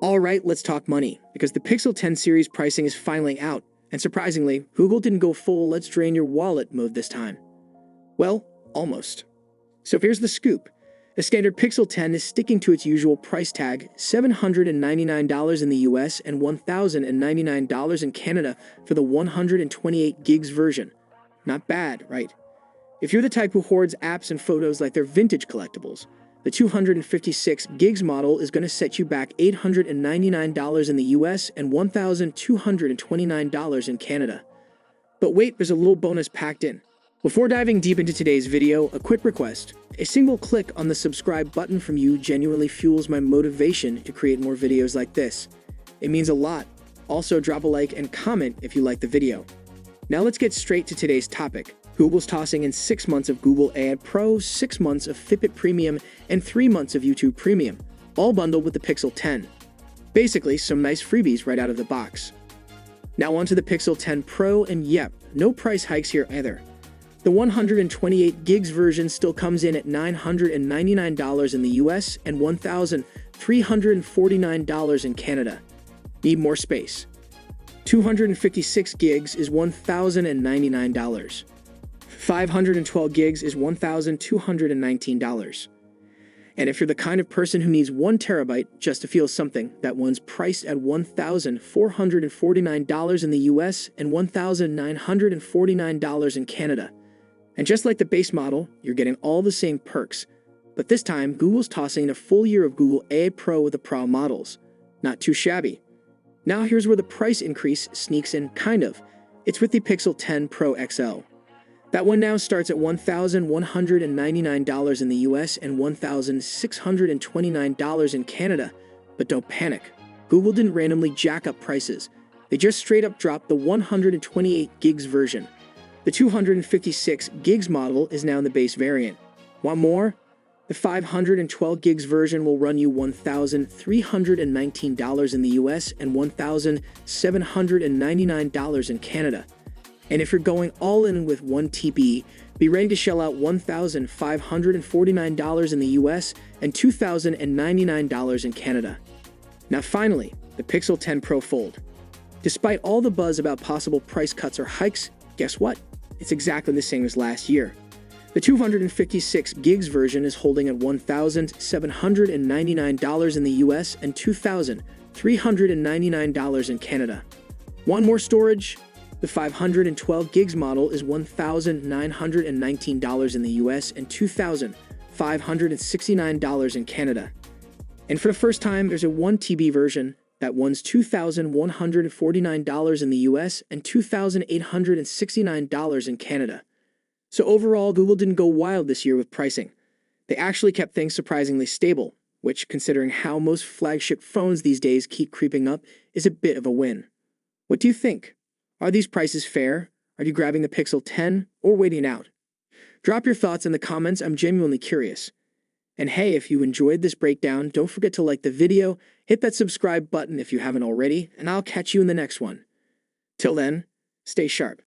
Alright, let's talk money, because the Pixel 10 series pricing is finally out, and surprisingly, Google didn't go full let's drain your wallet mode this time. Well, almost. So here's the scoop. The standard Pixel 10 is sticking to its usual price tag, $799 in the US and $1,099 in Canada for the 128 gigs version. Not bad, right? If you're the type who hoards apps and photos like they're vintage collectibles, the 256 gigs model is going to set you back $899 in the US and $1,229 in Canada. But wait, there's a little bonus packed in. Before diving deep into today's video, a quick request. A single click on the subscribe button from you genuinely fuels my motivation to create more videos like this. It means a lot. Also, drop a like and comment if you like the video. Now let's get straight to today's topic. Google's tossing in 6 months of Google Ad Pro, 6 months of Fitbit Premium, and 3 months of YouTube Premium, all bundled with the Pixel 10. Basically, some nice freebies right out of the box. Now onto the Pixel 10 Pro, and yep, no price hikes here either. The 128 gigs version still comes in at $999 in the US and $1,349 in Canada. Need more space. 256 gigs is $1,099. 512 gigs is $1,219. And if you're the kind of person who needs 1 terabyte just to feel something, that one's priced at $1,449 in the US and $1,949 in Canada. And just like the base model, you're getting all the same perks, but this time Google's tossing in a full year of Google Ad Pro with the Pro models. Not too shabby. Now here's where the price increase sneaks in, kind of. It's with the Pixel 10 Pro XL. That one now starts at $1,199 in the US and $1,629 in Canada. But don't panic. Google didn't randomly jack up prices. They just straight up dropped the 128 gigs version. The 256 gigs model is now in the base variant. Want more? The 512 gigs version will run you $1,319 in the US and $1,799 in Canada. And if you're going all in with 1 TB, be ready to shell out $1,549 in the US and $2,099 in Canada. Now finally, the Pixel 10 Pro Fold. Despite all the buzz about possible price cuts or hikes, guess what? It's exactly the same as last year. The 256 gigs version is holding at $1,799 in the US and $2,399 in Canada. Want more storage? The 512 gigs model is $1,919 in the US and $2,569 in Canada. And for the first time, there's a 1 TB version. That one's $2,149 in the US and $2,869 in Canada. So overall, Google didn't go wild this year with pricing. They actually kept things surprisingly stable, which, considering how most flagship phones these days keep creeping up, is a bit of a win. What do you think? Are these prices fair? Are you grabbing the Pixel 10 or waiting out? Drop your thoughts in the comments, I'm genuinely curious. And hey, if you enjoyed this breakdown, don't forget to like the video, hit that subscribe button if you haven't already, and I'll catch you in the next one. Till then, stay sharp.